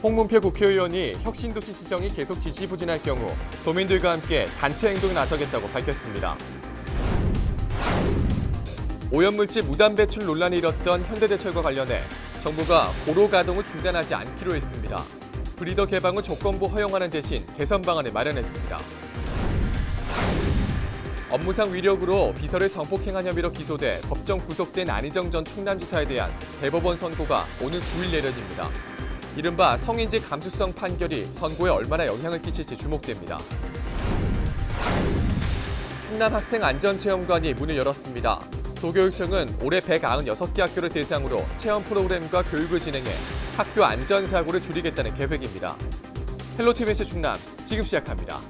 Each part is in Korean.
홍문표 국회의원이 혁신도시 지정이 계속 지지부진할 경우 도민들과 함께 단체 행동에 나서겠다고 밝혔습니다. 오염물질 무단 배출 논란이 일었던 현대제철과 관련해 정부가 고로 가동을 중단하지 않기로 했습니다. 브리더 개방 후 조건부 허용하는 대신 개선 방안을 마련했습니다. 업무상 위력으로 비서를 성폭행한 혐의로 기소돼 법정 구속된 안희정 전 충남지사에 대한 대법원 선고가 오늘 9일 내려집니다. 이른바 성인지 감수성 판결이 선고에 얼마나 영향을 끼칠지 주목됩니다. 충남 학생 안전체험관이 문을 열었습니다. 도교육청은 올해 196개 학교를 대상으로 체험 프로그램과 교육을 진행해 학교 안전사고를 줄이겠다는 계획입니다. 헬로티비에스 충남 지금 시작합니다.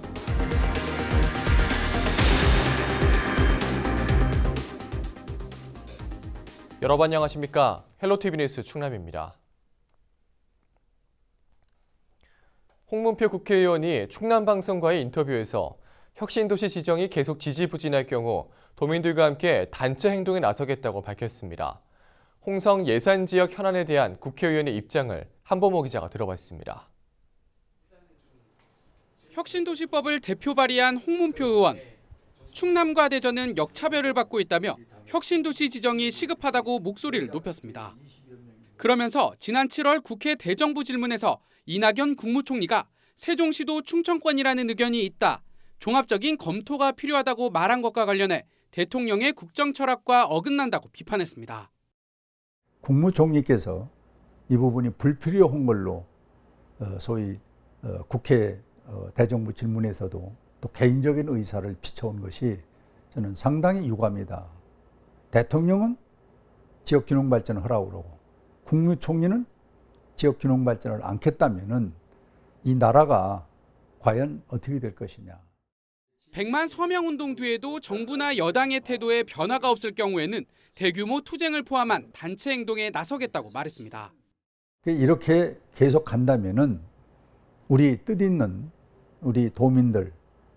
여러분 안녕하십니까? 헬로티비 뉴스 충남입니다. 홍문표 국회의원이 충남방송과의 인터뷰에서 혁신도시 지정이 계속 지지부진할 경우 도민들과 함께 단체 행동에 나서겠다고 밝혔습니다. 홍성 예산지역 현안에 대한 국회의원의 입장을 한보모 기자가 들어봤습니다. 혁신도시법을 대표 발의한 홍문표 의원. 충남과 대전은 역차별을 받고 있다며 혁신도시 지정이 시급하다고 목소리를 높였습니다. 그러면서 지난 7월 국회 대정부 질문에서 이낙연 국무총리가 세종시도 충청권이라는 의견이 있다. 종합적인 검토가 필요하다고 말한 것과 관련해 대통령의 국정 철학과 어긋난다고 비판했습니다. 국무총리께서 이 부분이 불필요한 걸로 소위 국회 대정부 질문에서도 또 개인적인 의사를 비춰온 것이 저는 상당히 유감이다. 대통령은 지역균형 발전을 하라고 그러고 국무총리는 지역균형 발전을 않겠다면은 이 나라가 과연 어떻게 될 것이냐. 100만 서명운동 뒤에도 정부나 여당의 태도에 변화가 없을 경우에는 대규모 투쟁을 포함한 단체 행동에 나서겠다고 말했습니다. 이렇게 계속 간다면은 우리 뜻있는 우리 도민들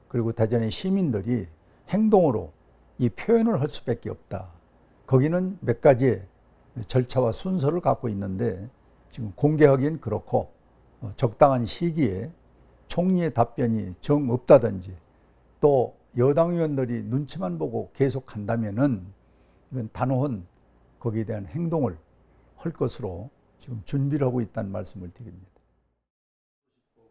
그리고 대전의 시민들이 행동으로 이 표현을 할 수밖에 없다. 거기는 몇 가지의 절차와 순서를 갖고 있는데 지금 공개하기엔 그렇고 적당한 시기에 총리의 답변이 정 없다든지 또 여당 의원들이 눈치만 보고 계속 간다면은 이건 단호한 거기에 대한 행동을 할 것으로 지금 준비를 하고 있다는 말씀을 드립니다.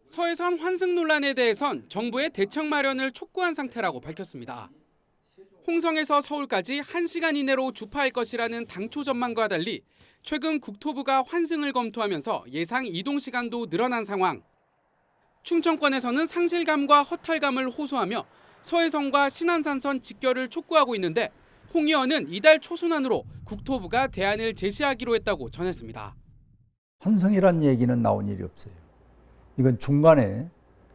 서해선 환승 논란에 대해선 정부의 대책 마련을 촉구한 상태라고 밝혔습니다. 홍성에서 서울까지 1시간 이내로 주파할 것이라는 당초 전망과 달리 최근 국토부가 환승을 검토하면서 예상 이동 시간도 늘어난 상황. 충청권에서는 상실감과 허탈감을 호소하며 서해선과 신안산선 직결을 촉구하고 있는데 홍 의원은 이달 초순안으로 국토부가 대안을 제시하기로 했다고 전했습니다. 환승이란 얘기는 나온 일이 없어요. 이건 중간에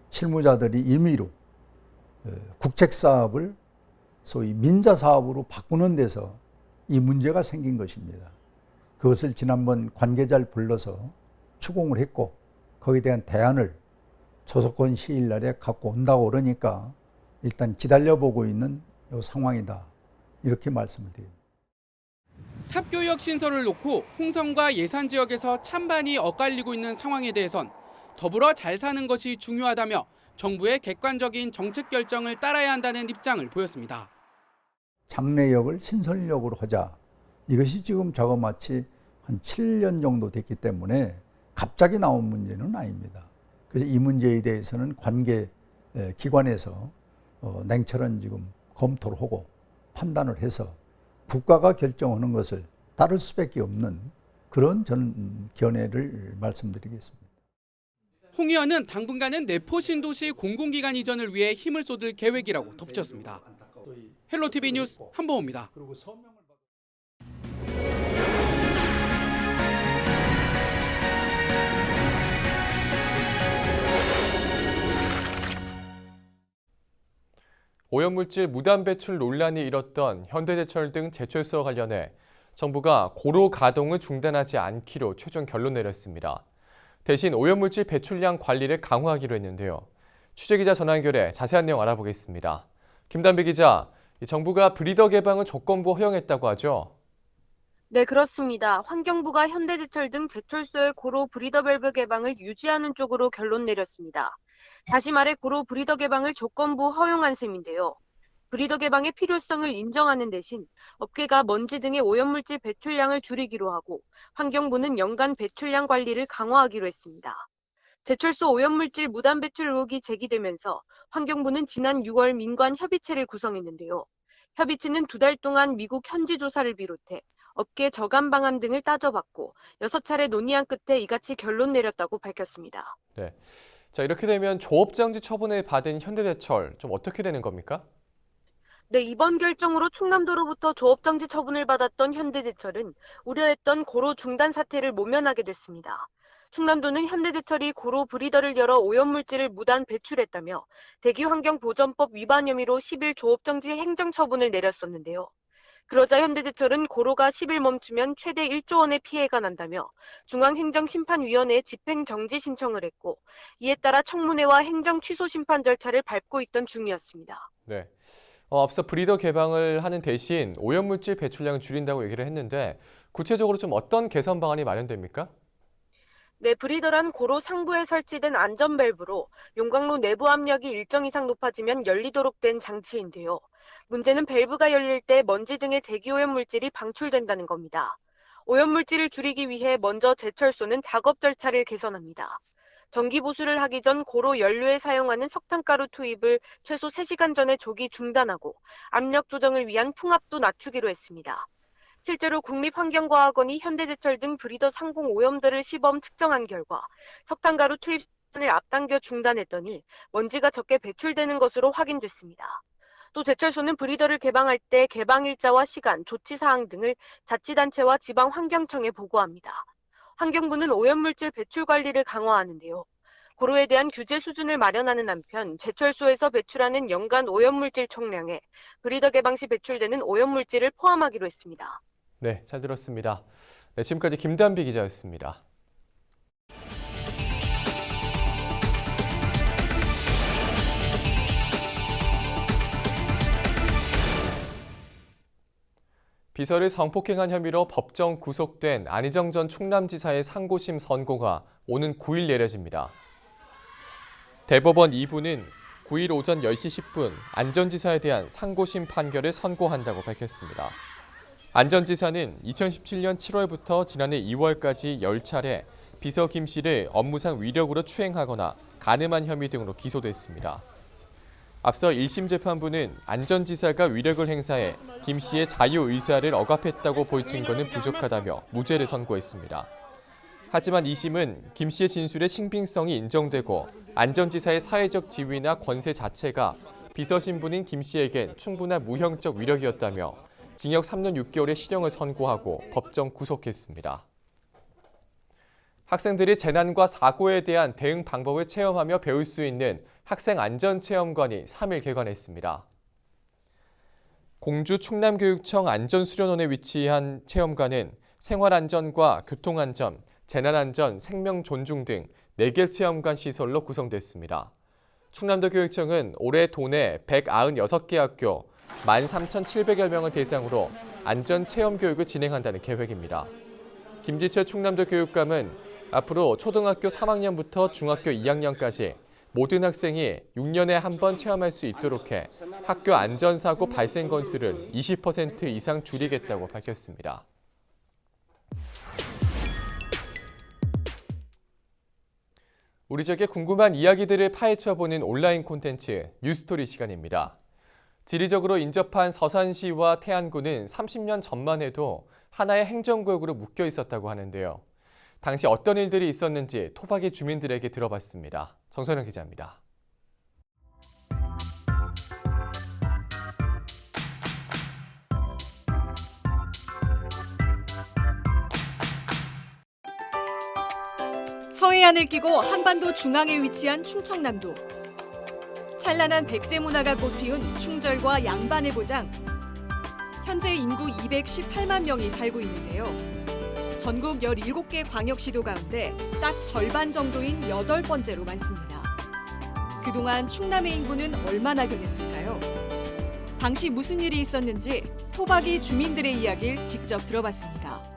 실무자들이 임의로 국책사업을 소위 민자사업으로 바꾸는 데서 이 문제가 생긴 것입니다. 그것을 지난번 관계자를 불러서 추궁을 했고 거기에 대한 대안을 조속한 시일 날에 갖고 온다고 그러니까 일단 기다려보고 있는 이 상황이다. 이렇게 말씀을 드립니다. 삽교역 신설을 놓고 홍성과 예산 지역에서 찬반이 엇갈리고 있는 상황에 대해선 더불어 잘 사는 것이 중요하다며 정부의 객관적인 정책 결정을 따라야 한다는 입장을 보였습니다. 장래역을 신설역으로 하자. 이것이 지금 저거마치 한 7년 정도 됐기 때문에 갑자기 나온 문제는 아닙니다. 그래서 이 문제에 대해서는 관계 기관에서 냉철한 지금 검토를 하고 판단을 해서 국가가 결정하는 것을 따를 수밖에 없는 그런 저는 견해를 말씀드리겠습니다. 홍 의원은 당분간은 내포 신도시 공공기관 이전을 위해 힘을 쏟을 계획이라고 덧붙였습니다. 헬로티비 뉴스 한보호입니다. 오염물질 무단 배출 논란이 일었던 현대제철 등 제철소와 관련해 정부가 고로 가동을 중단하지 않기로 최종 결론 내렸습니다. 대신 오염물질 배출량 관리를 강화하기로 했는데요. 취재기자 전화 연결해 자세한 내용 알아보겠습니다. 김단비 기자, 정부가 브리더 개방을 조건부 허용했다고 하죠? 네, 그렇습니다. 환경부가 현대제철 등 제철소의 고로 브리더 밸브 개방을 유지하는 쪽으로 결론 내렸습니다. 다시 말해 고로 브리더 개방을 조건부 허용한 셈인데요. 브리더 개방의 필요성을 인정하는 대신 업계가 먼지 등의 오염물질 배출량을 줄이기로 하고 환경부는 연간 배출량 관리를 강화하기로 했습니다. 제철소 오염물질 무단 배출 의혹이 제기되면서 환경부는 지난 6월 민관 협의체를 구성했는데요. 협의체는 2달 동안 미국 현지 조사를 비롯해 업계 저감 방안 등을 따져봤고 6차례 논의한 끝에 이같이 결론 내렸다고 밝혔습니다. 네. 자, 이렇게 되면 조업장지 처분을 받은 현대제철 좀 어떻게 되는 겁니까? 네, 이번 결정으로 충남도로부터 조업정지 처분을 받았던 현대제철은 우려했던 고로 중단 사태를 모면하게 됐습니다. 충남도는 현대제철이 고로 브리더를 열어 오염물질을 무단 배출했다며 대기환경보전법 위반 혐의로 10일 조업정지 행정처분을 내렸었는데요. 그러자 현대제철은 고로가 10일 멈추면 최대 1조 원의 피해가 난다며 중앙행정심판위원회에 집행정지 신청을 했고 이에 따라 청문회와 행정 취소 심판 절차를 밟고 있던 중이었습니다. 네. 앞서 브리더 개방을 하는 대신 오염물질 배출량을 줄인다고 얘기를 했는데 구체적으로 좀 어떤 개선 방안이 마련됩니까? 네, 브리더란 고로 상부에 설치된 안전 밸브로 용광로 내부 압력이 일정 이상 높아지면 열리도록 된 장치인데요. 문제는 밸브가 열릴 때 먼지 등의 대기오염 물질이 방출된다는 겁니다. 오염 물질을 줄이기 위해 먼저 제철소는 작업 절차를 개선합니다. 정기 보수를 하기 전 고로 연료에 사용하는 석탄가루 투입을 최소 3시간 전에 조기 중단하고 압력 조정을 위한 풍압도 낮추기로 했습니다. 실제로 국립환경과학원이 현대제철 등 브리더 상공 오염도를 시범 측정한 결과 석탄가루 투입을 앞당겨 중단했더니 먼지가 적게 배출되는 것으로 확인됐습니다. 또 제철소는 브리더를 개방할 때 개방 일자와 시간, 조치 사항 등을 자치단체와 지방환경청에 보고합니다. 환경부는 오염물질 배출 관리를 강화하는데요. 고로에 대한 규제 수준을 마련하는 한편 제철소에서 배출하는 연간 오염물질 총량에 브리더 개방 시 배출되는 오염물질을 포함하기로 했습니다. 네, 잘 들었습니다. 네, 지금까지 김단비 기자였습니다. 비서를 성폭행한 혐의로 법정 구속된 안희정 전 충남지사의 상고심 선고가 오는 9일 내려집니다. 대법원 2부는 9일 오전 10시 10분 안 전 지사에 대한 상고심 판결을 선고한다고 밝혔습니다. 안 전 지사는 2017년 7월부터 지난해 2월까지 10차례 비서 김 씨를 업무상 위력으로 추행하거나 간음한 혐의 등으로 기소됐습니다. 앞서 1심 재판부는 안 전 지사가 위력을 행사해 김 씨의 자유의사를 억압했다고 볼 증거는 부족하다며 무죄를 선고했습니다. 하지만 2심은 김 씨의 진술의 신빙성이 인정되고 안 전 지사의 사회적 지위나 권세 자체가 비서 신분인 김 씨에겐 충분한 무형적 위력이었다며 징역 3년 6개월의 실형을 선고하고 법정 구속했습니다. 학생들이 재난과 사고에 대한 대응 방법을 체험하며 배울 수 있는 학생안전체험관이 3일 개관했습니다. 공주 충남교육청 안전수련원에 위치한 체험관은 생활안전과 교통안전, 재난안전, 생명존중 등 4개 체험관 시설로 구성됐습니다. 충남도교육청은 올해 도내 196개 학교 13,700여 명을 대상으로 안전체험교육을 진행한다는 계획입니다. 김지철 충남도교육감은 앞으로 초등학교 3학년부터 중학교 2학년까지 모든 학생이 6년에 한 번 체험할 수 있도록 해 학교 안전사고 발생 건수를 20% 이상 줄이겠다고 밝혔습니다. 우리 지역의 궁금한 이야기들을 파헤쳐보는 온라인 콘텐츠 뉴스토리 시간입니다. 지리적으로 인접한 서산시와 태안군은 30년 전만 해도 하나의 행정구역으로 묶여 있었다고 하는데요. 당시 어떤 일들이 있었는지 토박이 주민들에게 들어봤습니다. 정선영 기자입니다. 서해안을 끼고 한반도 중앙에 위치한 충청남도. 찬란한 백제 문화가 꽃피운 충절과 양반의 고장. 현재 인구 218만 명이 살고 있는데요. 전국 17개 광역시도 가운데 딱 절반 정도인 8번째로 많습니다. 그동안 충남의 인구는 얼마나 변했을까요? 당시 무슨 일이 있었는지 토박이 주민들의 이야기를 직접 들어봤습니다.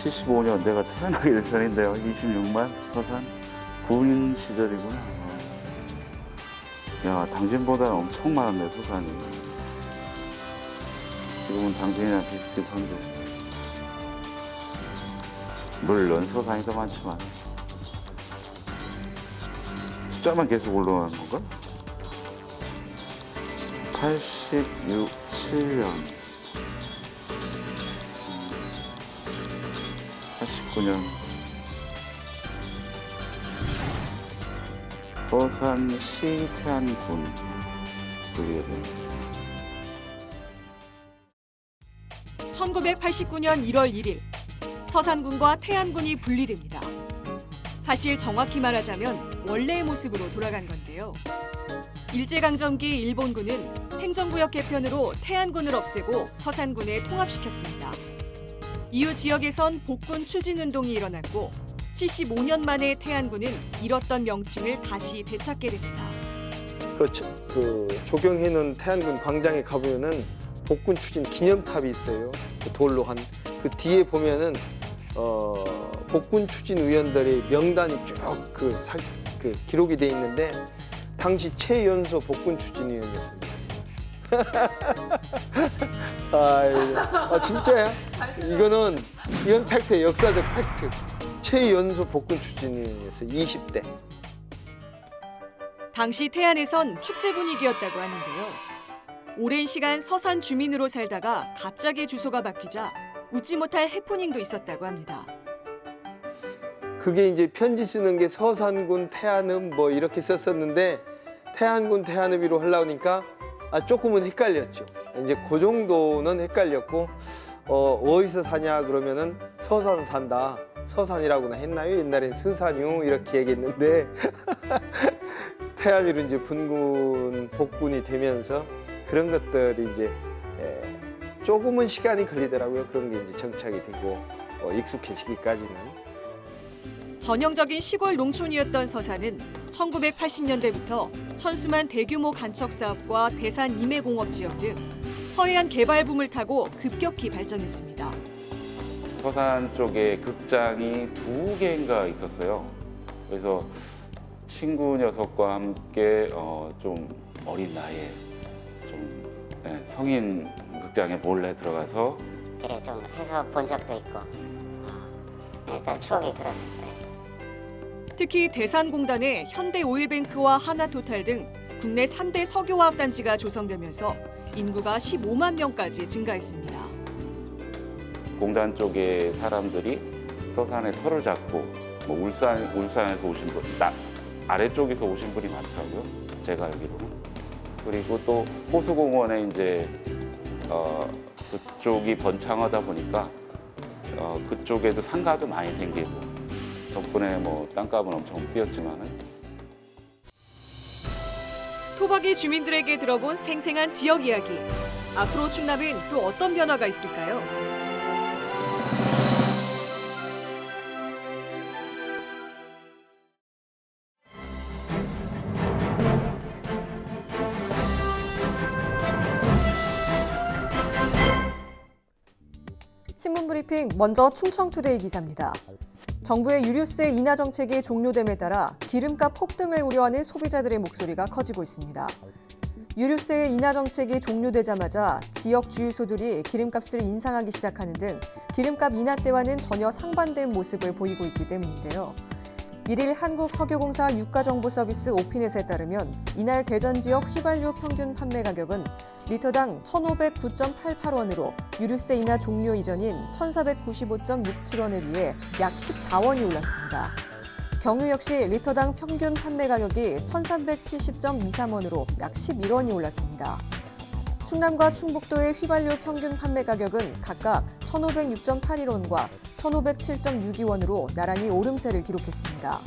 75년 내가 태어나기 전인데요. 26만 서산 군인 시절이구나. 야, 당진보다는 엄청 많았네, 서산이. 지금은 당진이랑 비슷비슷한데. 물론 서산이 더 많지만. 숫자만 계속 올라가는 건가? 7년 89년 서산시 태안군 그게 1989년 1월 1일 서산군과 태안군이 분리됩니다. 사실 정확히 말하자면 원래의 모습으로 돌아간 건데요. 일제강점기 일본군은 행정구역 개편으로 태안군을 없애고 서산군에 통합시켰습니다. 이후 지역에선 복군 추진운동이 일어났고 75년 만에 태안군은 잃었던 명칭을 다시 되찾게 됩니다. 조경해놓은 태안군 광장에 가보면은 복군 추진 기념탑이 있어요. 그 돌로 한 그 뒤에 보면은 복군 추진 의원들의 명단이 쭉 기록이 돼 있는데 당시 최연소 복군 추진 의원이었습니다. 진짜야? 이건 팩트예요. 역사적 팩트. 최연소 복군 추진 의원이었어요. 20대. 당시 태안에선 축제 분위기였다고 하는데요. 오랜 시간 서산 주민으로 살다가 갑자기 주소가 바뀌자 웃지 못할 해프닝도 있었다고 합니다. 그게 이제 편지 쓰는 게 서산군 태안읍 뭐 이렇게 썼었는데 태안군 태안읍으로 하려니까 조금은 헷갈렸죠. 이제 그 정도는 헷갈렸고 어디서 사냐 그러면은 서산 산다. 서산이라고나 했나요? 옛날엔 서산유 이렇게 얘기했는데 태안으로 이제 분군 복군이 되면서 그런 것들이 이제 조금은 시간이 걸리더라고요. 그런 게 이제 정착이 되고 익숙해지기까지는. 전형적인 시골 농촌이었던 서산은 1980년대부터 천수만 대규모 간척 사업과 대산 임해공업 지역 등 서해안 개발 붐을 타고 급격히 발전했습니다. 서산 쪽에 극장이 2개인가 있었어요. 그래서 친구 녀석과 함께 좀 어린 나이에 좀 성인 극장에 몰래 들어가서 좀 해서 본 적도 있고 일단 추억이 그렇습니다. 특히 대산공단에 현대오일뱅크와 하나토탈 등 국내 3대 석유화학단지가 조성되면서 인구가 15만 명까지 증가했습니다. 공단 쪽에 사람들이 서산에 터를 잡고 뭐 울산에서 오신 분, 아래쪽에서 오신 분이 많더라고요. 제가 알기로는. 그리고 또 호수공원에 이제 그쪽이 번창하다 보니까 그쪽에도 상가도 많이 생기고 덕분에 뭐 땅값은 엄청 뛰었지만은. 토박이 주민들에게 들어본 생생한 지역 이야기. 앞으로 충남은 또 어떤 변화가 있을까요? 신문 브리핑 먼저 충청투데이 기사입니다. 정부의 유류세 인하 정책이 종료됨에 따라 기름값 폭등을 우려하는 소비자들의 목소리가 커지고 있습니다. 유류세 인하 정책이 종료되자마자 지역 주유소들이 기름값을 인상하기 시작하는 등 기름값 인하 때와는 전혀 상반된 모습을 보이고 있기 때문인데요. 1일 한국석유공사 유가정보서비스 오피넷에 따르면 이날 대전 지역 휘발유 평균 판매 가격은 리터당 1,509.88원으로 유류세 인하 종료 이전인 1,495.67원에 비해 약 14원이 올랐습니다. 경유 역시 리터당 평균 판매 가격이 1,370.23원으로 약 11원이 올랐습니다. 충남과 충북도의 휘발유 평균 판매 가격은 각각 1,506.81원과 1,507.62원으로 나란히 오름세를 기록했습니다.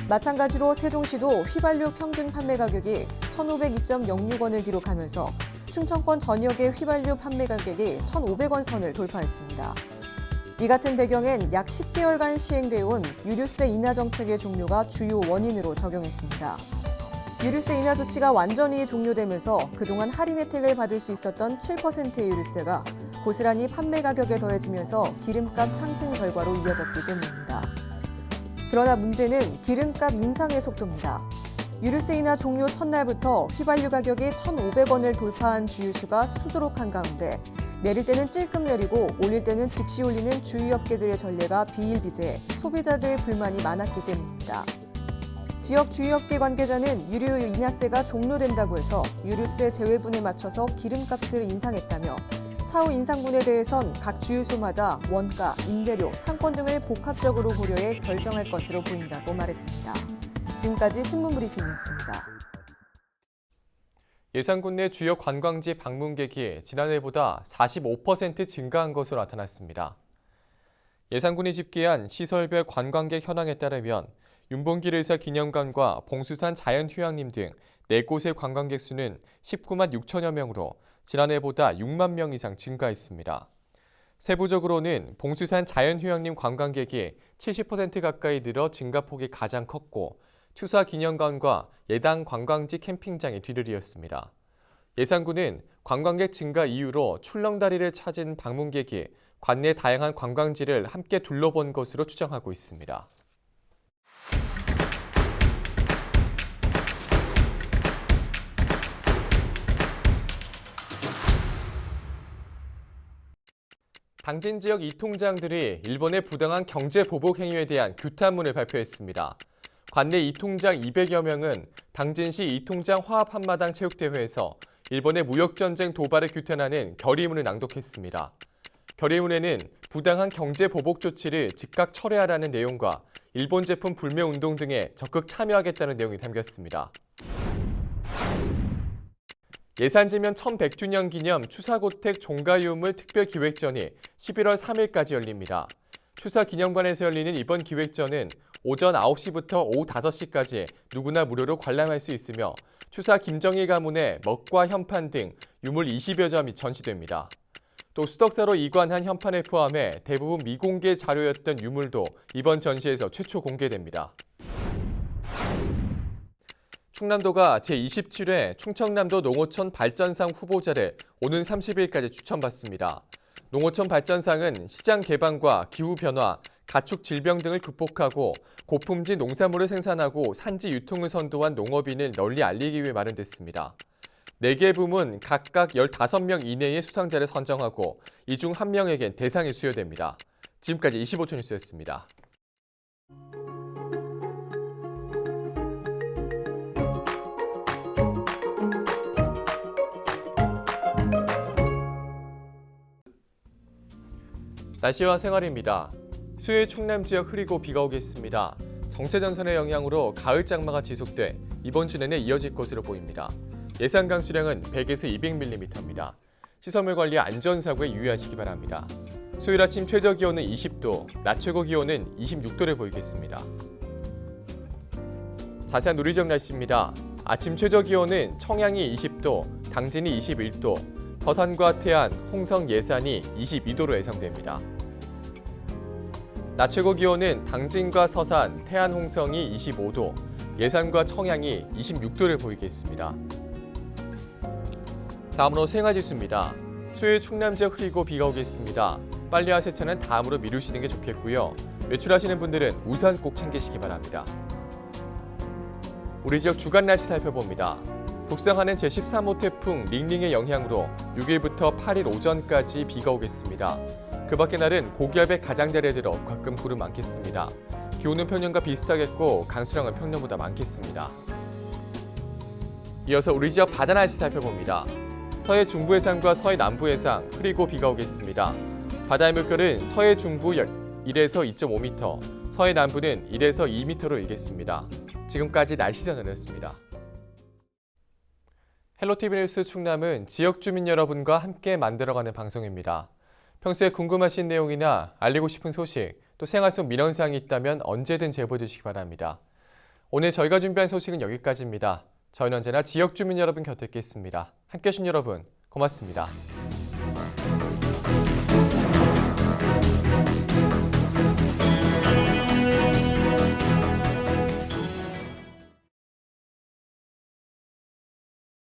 마찬가지로 세종시도 휘발유 평균 판매 가격이 1,502.06원을 기록하면서 충청권 전역의 휘발유 판매 가격이 1,500원 선을 돌파했습니다. 이 같은 배경엔 약 10개월간 시행되어 온 유류세 인하 정책의 종료가 주요 원인으로 적용했습니다. 유류세 인하 조치가 완전히 종료되면서 그동안 할인 혜택을 받을 수 있었던 7%의 유류세가 고스란히 판매 가격에 더해지면서 기름값 상승 결과로 이어졌기 때문입니다. 그러나 문제는 기름값 인상의 속도입니다. 유류세 인하 종료 첫날부터 휘발유 가격이 1,500원을 돌파한 주유수가 수두룩한 가운데 내릴 때는 찔끔 내리고 올릴 때는 즉시 올리는 주유업계들의 전례가 비일비재해 소비자들의 불만이 많았기 때문입니다. 지역 주유업계 관계자는 유류 인하세가 종료된다고 해서 유류세 제외분에 맞춰서 기름값을 인상했다며 차후 인상분에 대해선 각 주유소마다 원가, 임대료, 상권 등을 복합적으로 고려해 결정할 것으로 보인다고 말했습니다. 지금까지 신문브리핑이었습니다. 예산군 내 주요 관광지 방문객이 지난해보다 45% 증가한 것으로 나타났습니다. 예산군이 집계한 시설별 관광객 현황에 따르면 윤봉길 의사 기념관과 봉수산 자연휴양림 등 4곳의 관광객 수는 19만 6천여 명으로 지난해보다 6만 명 이상 증가했습니다. 세부적으로는 봉수산 자연휴양림 관광객이 70% 가까이 늘어 증가폭이 가장 컸고 추사 기념관과 예당 관광지 캠핑장이 뒤를 이었습니다. 예산군은 관광객 증가 이후로 출렁다리를 찾은 방문객이 관내 다양한 관광지를 함께 둘러본 것으로 추정하고 있습니다. 당진 지역 이통장들이 일본의 부당한 경제 보복 행위에 대한 규탄문을 발표했습니다. 관내 이통장 200여 명은 당진시 이통장 화합 한마당 체육대회에서 일본의 무역전쟁 도발을 규탄하는 결의문을 낭독했습니다. 결의문에는 부당한 경제 보복 조치를 즉각 철회하라는 내용과 일본 제품 불매 운동 등에 적극 참여하겠다는 내용이 담겼습니다. 예산지면 1100주년 기념 추사고택 종가유물 특별기획전이 11월 3일까지 열립니다. 추사기념관에서 열리는 이번 기획전은 오전 9시부터 오후 5시까지 누구나 무료로 관람할 수 있으며 추사 김정일 가문의 먹과 현판 등 유물 20여 점이 전시됩니다. 또 수덕사로 이관한 현판을 포함해 대부분 미공개 자료였던 유물도 이번 전시에서 최초 공개됩니다. 충남도가 제27회 충청남도 농어촌 발전상 후보자를 오는 30일까지 추천받습니다. 농어촌 발전상은 시장 개방과 기후변화, 가축 질병 등을 극복하고 고품질 농산물을 생산하고 산지 유통을 선도한 농업인을 널리 알리기 위해 마련됐습니다. 4개 부문 각각 15명 이내의 수상자를 선정하고 이 중 1명에겐 대상이 수여됩니다. 지금까지 25초 뉴스였습니다. 날씨와 생활입니다. 수요일 충남 지역 흐리고 비가 오겠습니다. 정체전선의 영향으로 가을 장마가 지속돼 이번 주 내내 이어질 것으로 보입니다. 예상 강수량은 100에서 200mm입니다. 시설물 관리 안전사고에 유의하시기 바랍니다. 수요일 아침 최저 기온은 20도, 낮 최고 기온은 26도를 보이겠습니다. 자세한 우리 지역 날씨입니다. 아침 최저 기온은 청양이 20도, 당진이 21도, 서산과 태안, 홍성, 예산이 22도로 예상됩니다. 낮 최고 기온은 당진과 서산, 태안, 홍성이 25도, 예산과 청양이 26도를 보이겠습니다. 다음으로 생활지수입니다. 수요일 충남 지역 흐리고 비가 오겠습니다. 빨래와 세차는 다음으로 미루시는 게 좋겠고요. 외출하시는 분들은 우산 꼭 챙기시기 바랍니다. 우리 지역 주간 날씨 살펴봅니다. 북상하는 제13호 태풍 링링의 영향으로 6일부터 8일 오전까지 비가 오겠습니다. 그 밖의 날은 고기압의 가장자리에 들어 가끔 구름 많겠습니다. 기온은 평년과 비슷하겠고 강수량은 평년보다 많겠습니다. 이어서 우리 지역 바다 날씨 살펴봅니다. 서해 중부 해상과 서해 남부 해상 흐리고 비가 오겠습니다. 바다의 물결은 서해 중부 1에서 2.5m, 서해 남부는 1에서 2m로 일겠습니다. 지금까지 날씨 전해드렸습니다. 헬로티비 뉴스 충남은 지역 주민 여러분과 함께 만들어가는 방송입니다. 평소에 궁금하신 내용이나 알리고 싶은 소식, 또 생활 속 민원사항이 있다면 언제든 제보해 주시기 바랍니다. 오늘 저희가 준비한 소식은 여기까지입니다. 저희는 언제나 지역 주민 여러분 곁에 있겠습니다. 함께해 주신 여러분 고맙습니다.